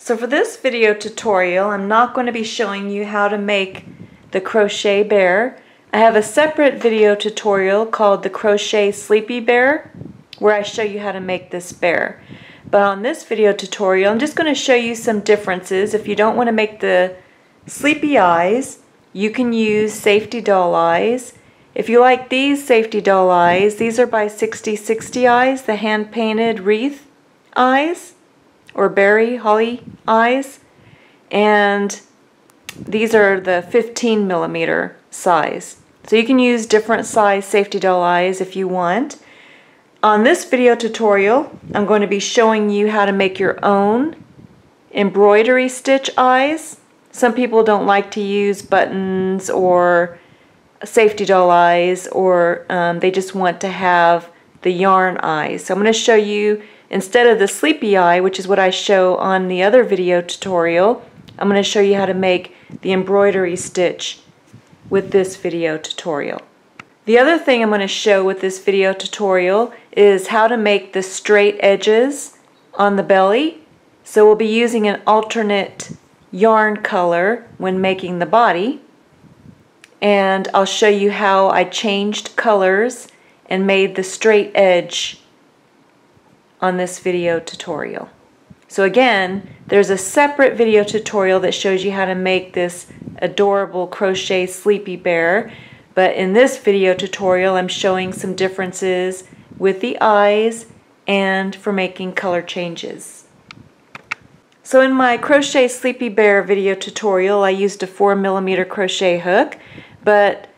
So for this video tutorial, I'm not going to be showing you how to make the crochet bear. I have a separate video tutorial called the Crochet Sleepy Bear where I show you how to make this bear. But on this video tutorial, I'm just going to show you some differences. If you don't want to make the sleepy eyes, you can use safety doll eyes. If you like these safety doll eyes, these are by 6060 Eyes, the hand-painted wreath eyes, or berry holly eyes. And these are the 15 millimeter size. So you can use different size safety doll eyes if you want. On this video tutorial, I'm going to be showing you how to make your own embroidery stitch eyes. Some people don't like to use buttons or safety doll eyes, or they just want to have the yarn eyes. So I'm going to show you, instead of the sleepy eye, which is what I show on the other video tutorial, I'm going to show you how to make the embroidery stitch with this video tutorial. The other thing I'm going to show with this video tutorial is how to make the straight edges on the belly. So we'll be using an alternate yarn color when making the body. And I'll show you how I changed colors and made the straight edge on this video tutorial. So again, there's a separate video tutorial that shows you how to make this adorable crochet sleepy bear, but in this video tutorial I'm showing some differences with the eyes and for making color changes. So in my crochet sleepy bear video tutorial I used a 4mm crochet hook, but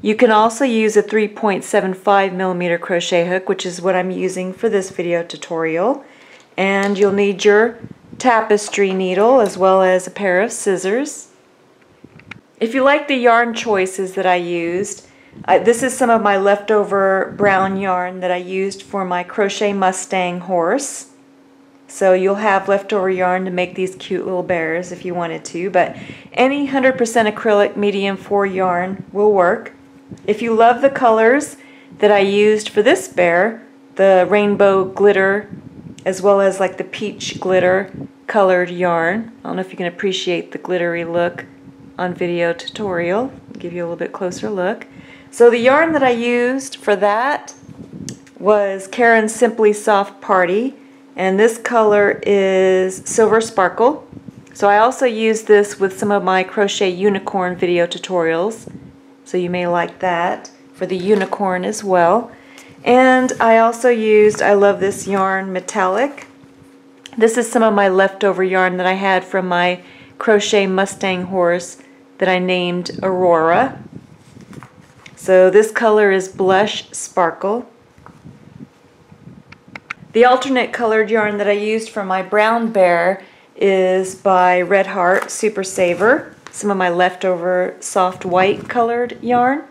you can also use a 3.75mm crochet hook, which is what I'm using for this video tutorial. And you'll need your tapestry needle as well as a pair of scissors. If you like the yarn choices that I used, this is some of my leftover brown yarn that I used for my Crochet Mustang horse. So you'll have leftover yarn to make these cute little bears if you wanted to, but any 100% acrylic medium 4 yarn will work. If you love the colors that I used for this bear, the rainbow glitter as well as like the peach glitter colored yarn, I don't know if you can appreciate the glittery look on video tutorial. I'll give you a little bit closer look. So the yarn that I used for that was Karen's Simply Soft Party. And this color is Silver Sparkle. So I also use this with some of my Crochet Unicorn video tutorials. So you may like that for the unicorn as well. And I also used, I love this yarn, Metallic. This is some of my leftover yarn that I had from my Crochet Mustang horse that I named Aurora. So this color is Blush Sparkle. The alternate colored yarn that I used for my brown bear is by Red Heart Super Saver, some of my leftover soft white colored yarn.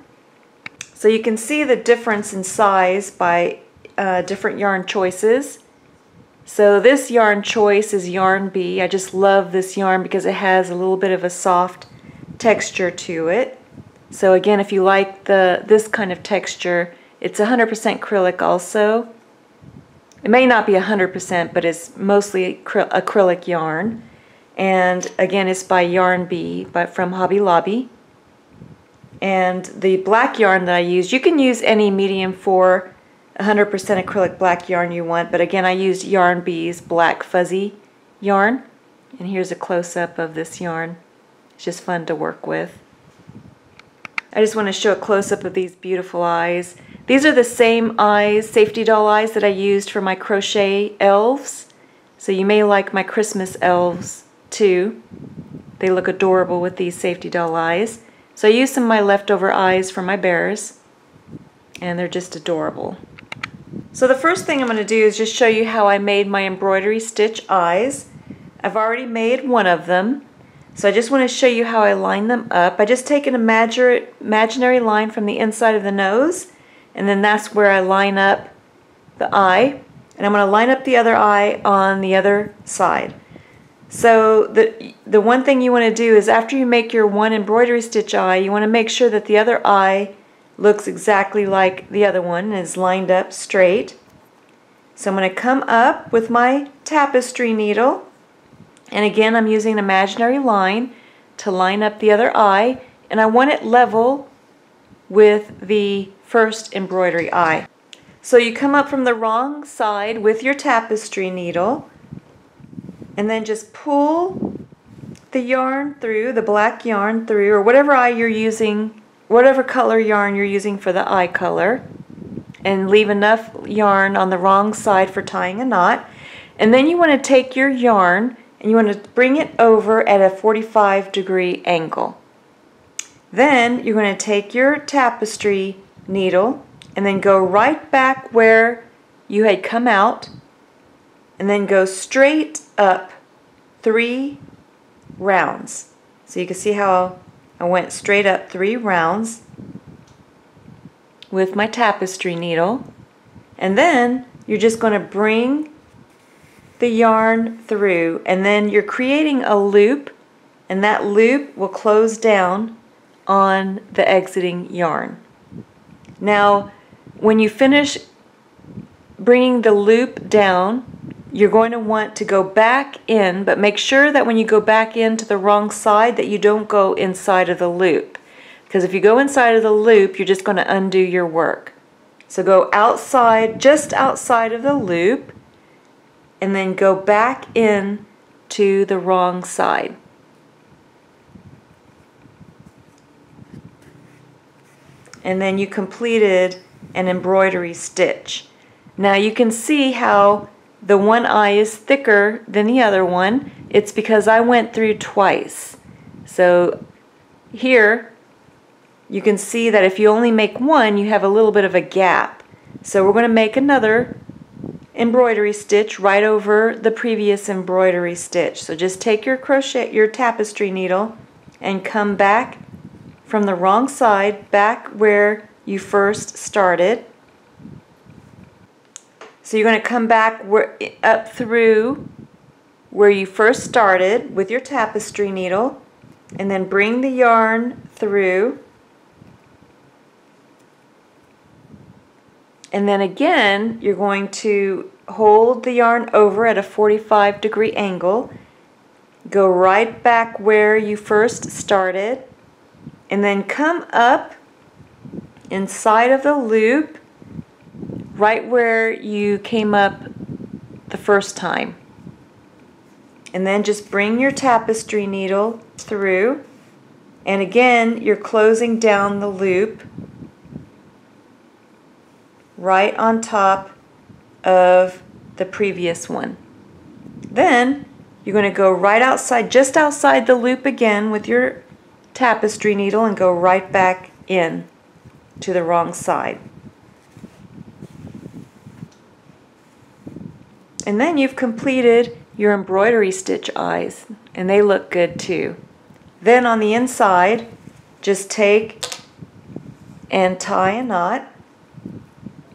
So you can see the difference in size by different yarn choices. So this yarn choice is Yarn Bee. I just love this yarn because it has a little bit of a soft texture to it. So again, if you like this kind of texture, it's 100% acrylic also. It may not be 100%, but it's mostly acrylic yarn. And again, it's by Yarn Bee from Hobby Lobby. And the black yarn that I used, you can use any medium 4 100% acrylic black yarn you want, but again I used Yarn Bee's black fuzzy yarn. And here's a close-up of this yarn. It's just fun to work with. I just want to show a close-up of these beautiful eyes. These are the same eyes, safety doll eyes, that I used for my crochet elves. So you may like my Christmas elves too. They look adorable with these safety doll eyes. So I used some of my leftover eyes for my bears, and they're just adorable. So the first thing I'm going to do is just show you how I made my embroidery stitch eyes. I've already made one of them. So I just want to show you how I line them up. I just take an imaginary line from the inside of the nose, and then that's where I line up the eye. And I'm going to line up the other eye on the other side. So the one thing you want to do is after you make your one embroidery stitch eye, you want to make sure that the other eye looks exactly like the other one and is lined up straight. So I'm going to come up with my tapestry needle And again, I'm using an imaginary line to line up the other eye, and I want it level with the first embroidery eye. So you come up from the wrong side with your tapestry needle, and then just pull the yarn through, the black yarn through, or whatever eye you're using, whatever color yarn you're using for the eye color, and leave enough yarn on the wrong side for tying a knot. And then you want to take your yarn and you want to bring it over at a 45-degree angle. Then you're going to take your tapestry needle and then go right back where you had come out, and then go straight up 3 rounds. So you can see how I went straight up 3 rounds with my tapestry needle. And then you're just going to bring the yarn through, and then you're creating a loop, and that loop will close down on the exiting yarn. Now, when you finish bringing the loop down, you're going to want to go back in, but make sure that when you go back into the wrong side that you don't go inside of the loop. Because if you go inside of the loop, you're just going to undo your work. So go outside, just outside of the loop, and then go back in to the wrong side. And then you completed an embroidery stitch. Now you can see how the one eye is thicker than the other one. It's because I went through twice. So here you can see that if you only make one, you have a little bit of a gap. So we're going to make another embroidery stitch right over the previous embroidery stitch. So just take your crochet, your tapestry needle, and come back from the wrong side, back where you first started. So you're going to come back up through where you first started with your tapestry needle, and then bring the yarn through. And then again, you're going to hold the yarn over at a 45-degree angle, go right back where you first started, and then come up inside of the loop right where you came up the first time. And then just bring your tapestry needle through, and again you're closing down the loop right on top of the previous one. Then you're going to go right outside, just outside the loop again with your tapestry needle, and go right back in to the wrong side. And then you've completed your embroidery stitch eyes, and they look good too. Then on the inside, just take and tie a knot.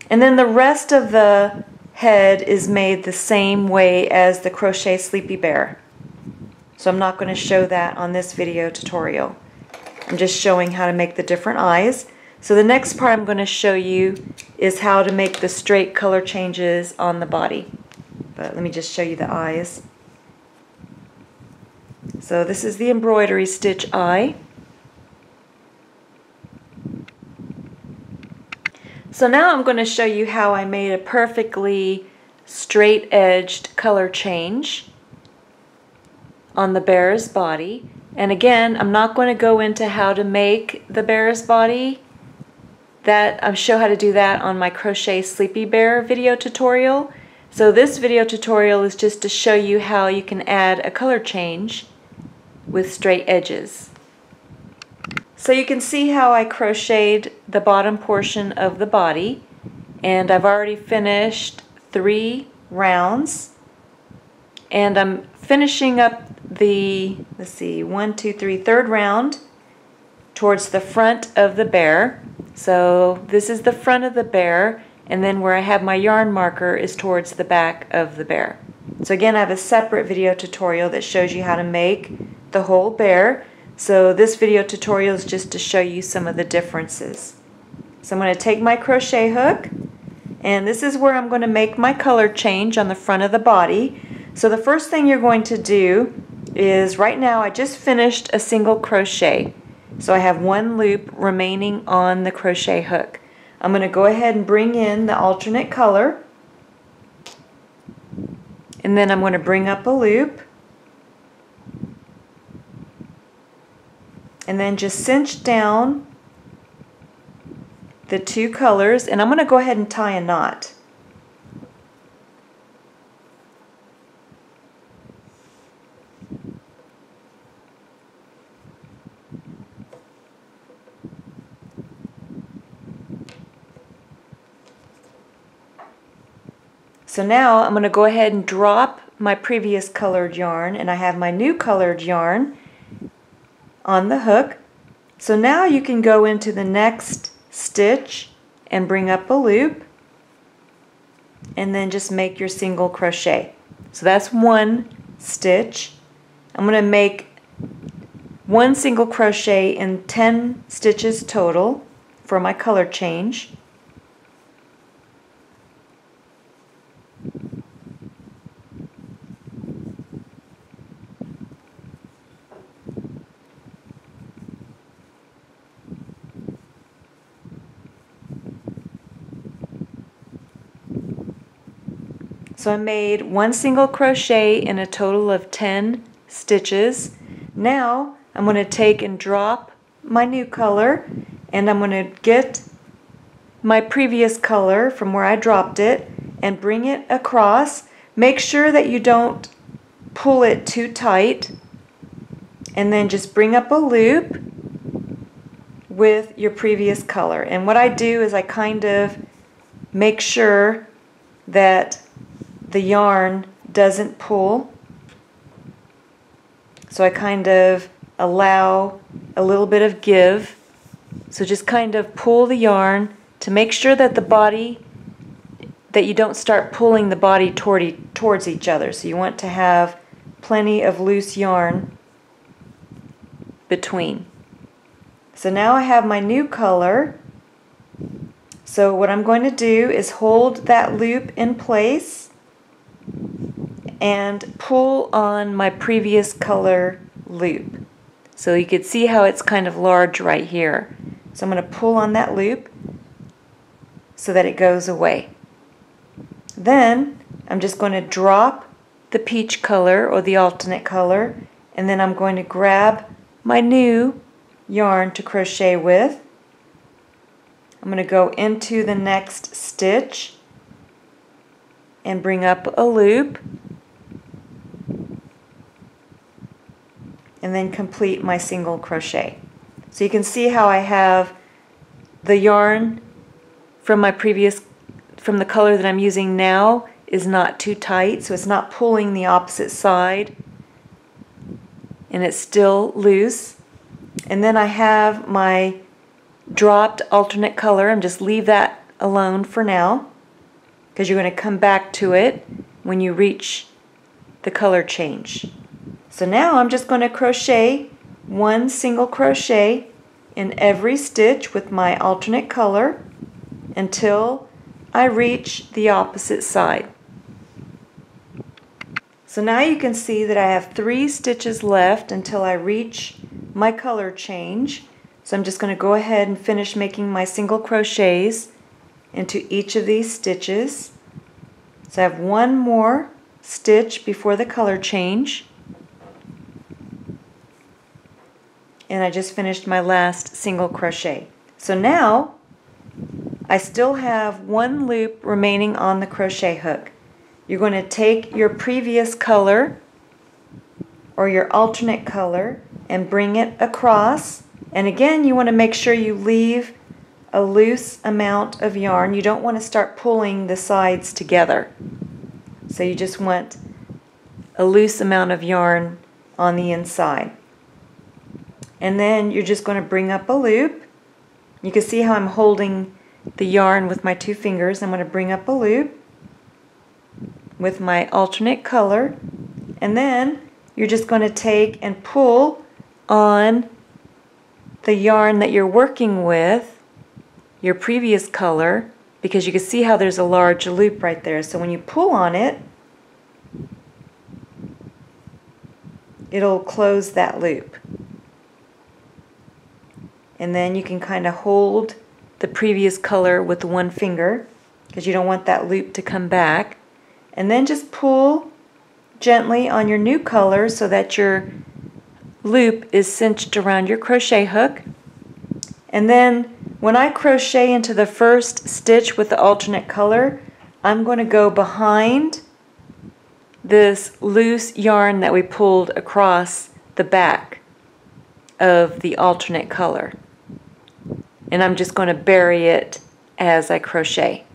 And then the rest of the head is made the same way as the crochet sleepy bear. So I'm not going to show that on this video tutorial. I'm just showing how to make the different eyes. So the next part I'm going to show you is how to make the straight color changes on the body. But let me just show you the eyes. So this is the embroidery stitch eye. So now I'm going to show you how I made a perfectly straight edged color change on the bear's body. And again, I'm not going to go into how to make the bear's body. I'll show how to do that on my Crochet Sleepy Bear video tutorial. So this video tutorial is just to show you how you can add a color change with straight edges. So you can see how I crocheted the bottom portion of the body, and I've already finished 3 rounds, and I'm finishing up the, let's see, 1, 2, 3, third round towards the front of the bear. So this is the front of the bear, and then where I have my yarn marker is towards the back of the bear. So again, I have a separate video tutorial that shows you how to make the whole bear. So this video tutorial is just to show you some of the differences. So I'm going to take my crochet hook, and this is where I'm going to make my color change on the front of the body. So the first thing you're going to do is right now I just finished a single crochet. So I have one loop remaining on the crochet hook. I'm going to go ahead and bring in the alternate color, and then I'm going to bring up a loop, and then just cinch down the two colors, and I'm going to go ahead and tie a knot. So now I'm going to go ahead and drop my previous colored yarn, and I have my new colored yarn on the hook. So now you can go into the next stitch and bring up a loop, and then just make your single crochet. So that's one stitch. I'm going to make one single crochet in 10 stitches total for my color change. So I made one single crochet in a total of 10 stitches. Now I'm going to take and drop my new color, and I'm going to get my previous color from where I dropped it and bring it across. Make sure that you don't pull it too tight, and then just bring up a loop with your previous color. And what I do is I kind of make sure that the yarn doesn't pull, so I kind of allow a little bit of give. So just kind of pull the yarn to make sure that the body, that you don't start pulling the body towards each other. So you want to have plenty of loose yarn between. So now I have my new color. So what I'm going to do is hold that loop in place and pull on my previous color loop. So you can see how it's kind of large right here. So I'm going to pull on that loop so that it goes away. Then I'm just going to drop the peach color or the alternate color, and then I'm going to grab my new yarn to crochet with. I'm going to go into the next stitch and bring up a loop, and then complete my single crochet. So you can see how I have the yarn from my previous, from the color that I'm using now, is not too tight, so it's not pulling the opposite side, and it's still loose. And then I have my dropped alternate color. I'm just leave that alone for now, because you're going to come back to it when you reach the color change. So now I'm just going to crochet one single crochet in every stitch with my alternate color until I reach the opposite side. So now you can see that I have 3 stitches left until I reach my color change. So I'm just going to go ahead and finish making my single crochets into each of these stitches. So I have one more stitch before the color change, and I just finished my last single crochet. So now I still have one loop remaining on the crochet hook. You're going to take your previous color or your alternate color and bring it across, and again you want to make sure you leave a loose amount of yarn. You don't want to start pulling the sides together, so you just want a loose amount of yarn on the inside. And then you're just going to bring up a loop. You can see how I'm holding the yarn with my 2 fingers. I'm going to bring up a loop with my alternate color, and then you're just going to take and pull on the yarn that you're working with, your previous color, because you can see how there's a large loop right there. So when you pull on it, it'll close that loop. And then you can kind of hold the previous color with one finger because you don't want that loop to come back. And then just pull gently on your new color so that your loop is cinched around your crochet hook. And then when I crochet into the first stitch with the alternate color, I'm going to go behind this loose yarn that we pulled across the back of the alternate color. And I'm just going to bury it as I crochet.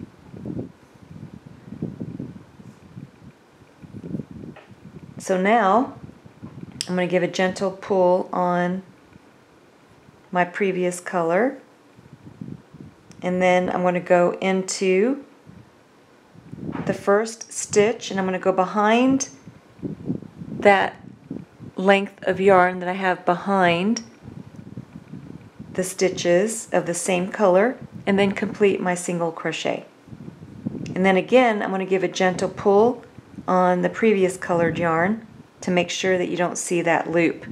So now I'm going to give a gentle pull on my previous color, and then I'm going to go into the first stitch, and I'm going to go behind that length of yarn that I have behind the stitches of the same color, and then complete my single crochet. And then again I'm going to give a gentle pull on the previous colored yarn to make sure that you don't see that loop.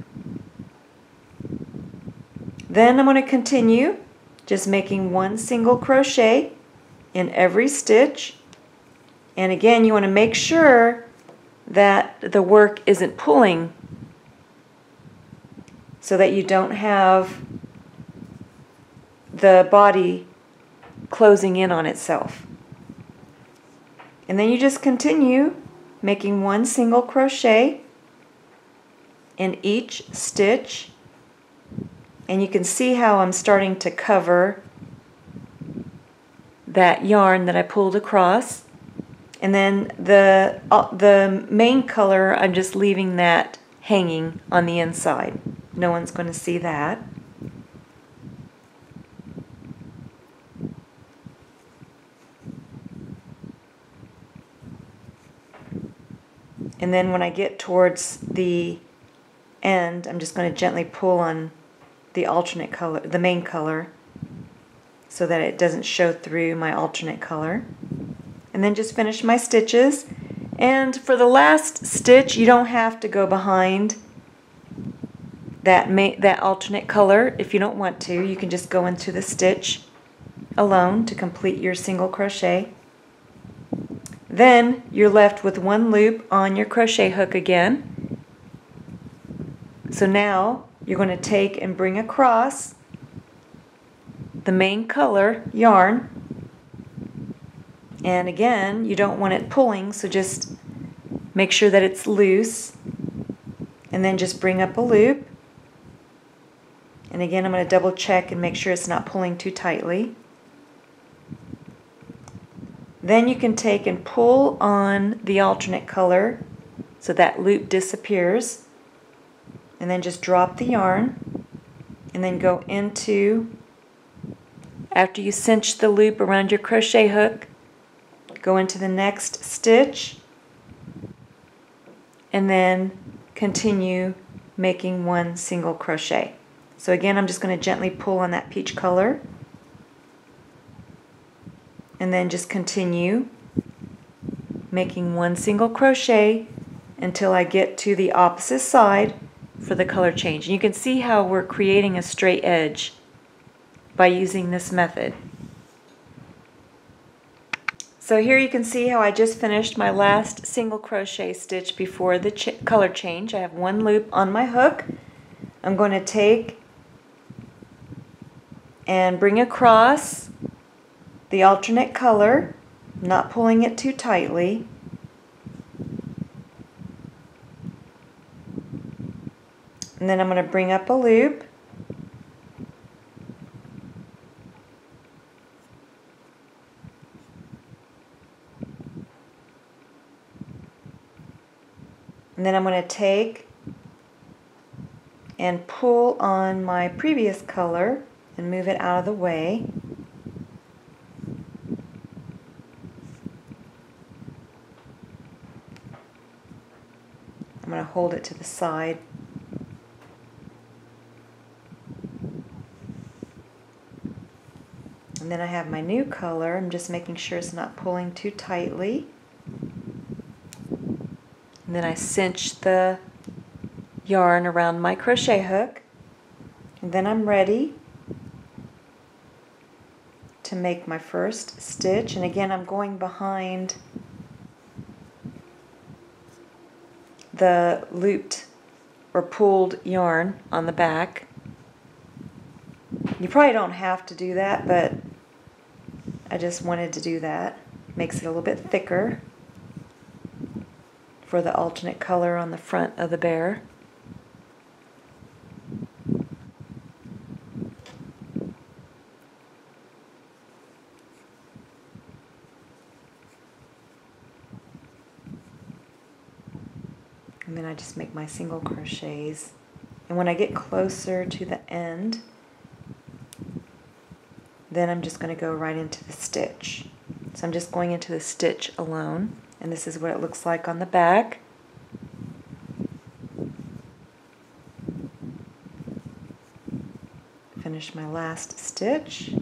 Then I'm going to continue just making one single crochet in every stitch. And again, you want to make sure that the work isn't pulling so that you don't have the body closing in on itself. And then you just continue making one single crochet in each stitch. And you can see how I'm starting to cover that yarn that I pulled across. And then the main color, I'm just leaving that hanging on the inside. No one's going to see that. And then when I get towards the end, I'm just going to gently pull on the alternate color, the main color, so that it doesn't show through my alternate color. And then just finish my stitches. And for the last stitch, you don't have to go behind that alternate color. If you don't want to, you can just go into the stitch alone to complete your single crochet. Then you're left with one loop on your crochet hook again. So now you're going to take and bring across the main color yarn. And again, you don't want it pulling, so just make sure that it's loose. And then just bring up a loop. And again, I'm going to double check and make sure it's not pulling too tightly. Then you can take and pull on the alternate color so that loop disappears. And then just drop the yarn. And then go into, after you cinch the loop around your crochet hook, go into the next stitch. And then continue making one single crochet. So again, I'm just going to gently pull on that peach color. And then just continue making one single crochet until I get to the opposite side for the color change. And you can see how we're creating a straight edge by using this method. So here you can see how I just finished my last single crochet stitch before the color change. I have one loop on my hook. I'm going to take and bring across the alternate color, not pulling it too tightly. And then I'm going to bring up a loop. And then I'm going to take and pull on my previous color and move it out of the way. I'm going to hold it to the side. And then I have my new color. I'm just making sure it's not pulling too tightly. And then I cinch the yarn around my crochet hook, and then I'm ready to make my first stitch. And again, I'm going behind the looped or pulled yarn on the back. You probably don't have to do that, but I just wanted to do that. Makes it a little bit thicker for the alternate color on the front of the bear. And then I just make my single crochets. And when I get closer to the end, then I'm just going to go right into the stitch. So I'm just going into the stitch alone, and this is what it looks like on the back. Finish my last stitch.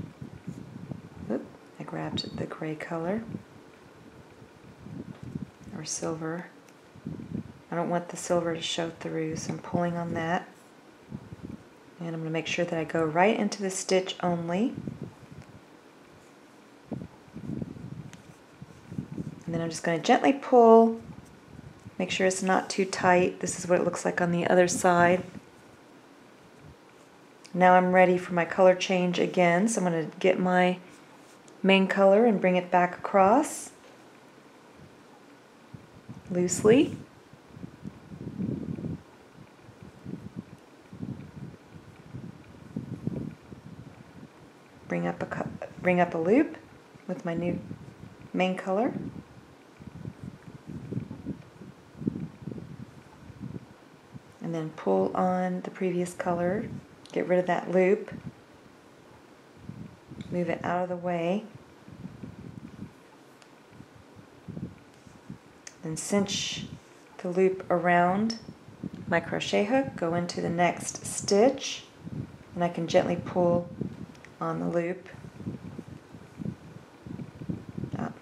Oop, I grabbed the gray color or silver. I don't want the silver to show through, so I'm pulling on that. And I'm going to make sure that I go right into the stitch only. And then I'm just going to gently pull, make sure it's not too tight. This is what it looks like on the other side. Now I'm ready for my color change again, so I'm going to get my main color and bring it back across loosely. Bring up a loop with my new main color. And then pull on the previous color, get rid of that loop, move it out of the way, then cinch the loop around my crochet hook, go into the next stitch, and I can gently pull on the loop up.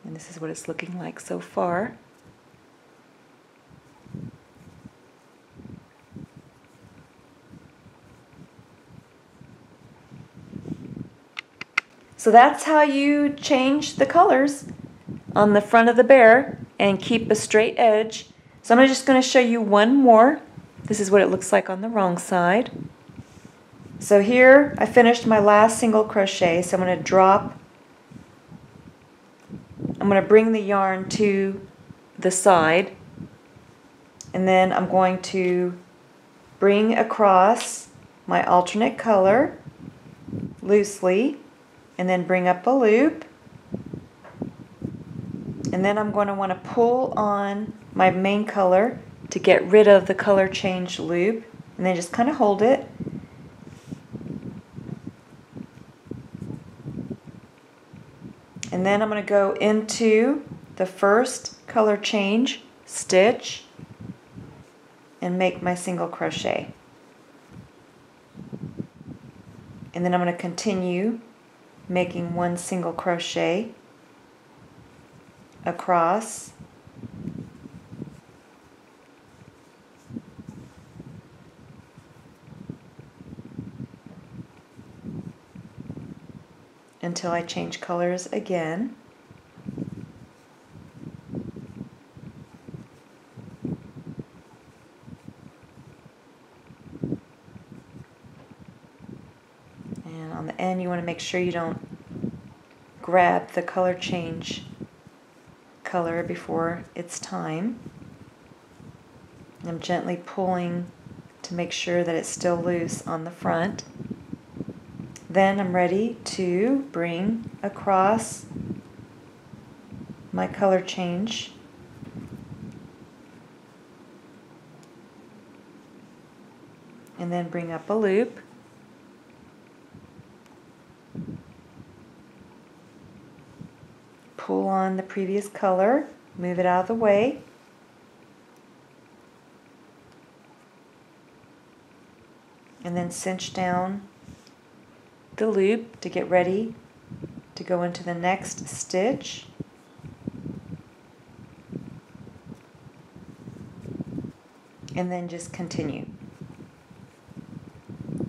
And this is what it's looking like so far. So that's how you change the colors on the front of the bear and keep a straight edge. So I'm just going to show you one more. This is what it looks like on the wrong side. So here I finished my last single crochet, so I'm going to bring the yarn to the side, and then I'm going to bring across my alternate color loosely, and then bring up a loop, and then I'm going to want to pull on my main color to get rid of the color change loop, and then just kind of hold it. And then I'm going to go into the first color change stitch and make my single crochet. And then I'm going to continue making one single crochet across, until I change colors again. And on the end you want to make sure you don't grab the color change color before it's time. I'm gently pulling to make sure that it's still loose on the front. Then I'm ready to bring across my color change and then bring up a loop. Pull on the previous color, move it out of the way. and then cinch down the loop to get ready to go into the next stitch. And then just continue.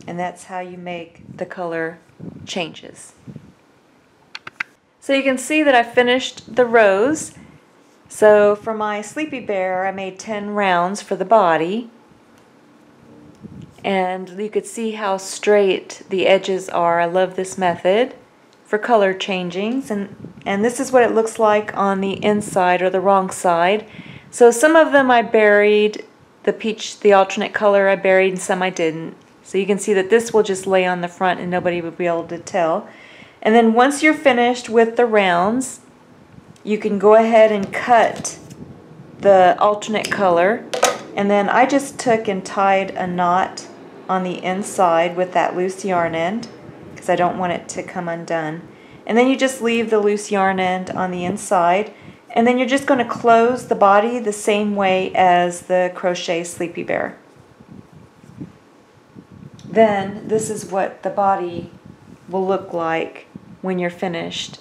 And that's how you make the color changes. So you can see that I finished the rows. So for my sleepy bear, I made 10 rounds for the body. And you could see how straight the edges are. I love this method for color changings. And this is what it looks like on the inside or the wrong side. So some of them I buried, the peach, the alternate color I buried, and some I didn't. So you can see that this will just lay on the front and nobody will be able to tell. And then once you're finished with the rounds, you can go ahead and cut the alternate color. And then I just took and tied a knot on the inside with that loose yarn end because I don't want it to come undone. And then you just leave the loose yarn end on the inside, and then you're just going to close the body the same way as the crochet sleepy bear. Then this is what the body will look like when you're finished.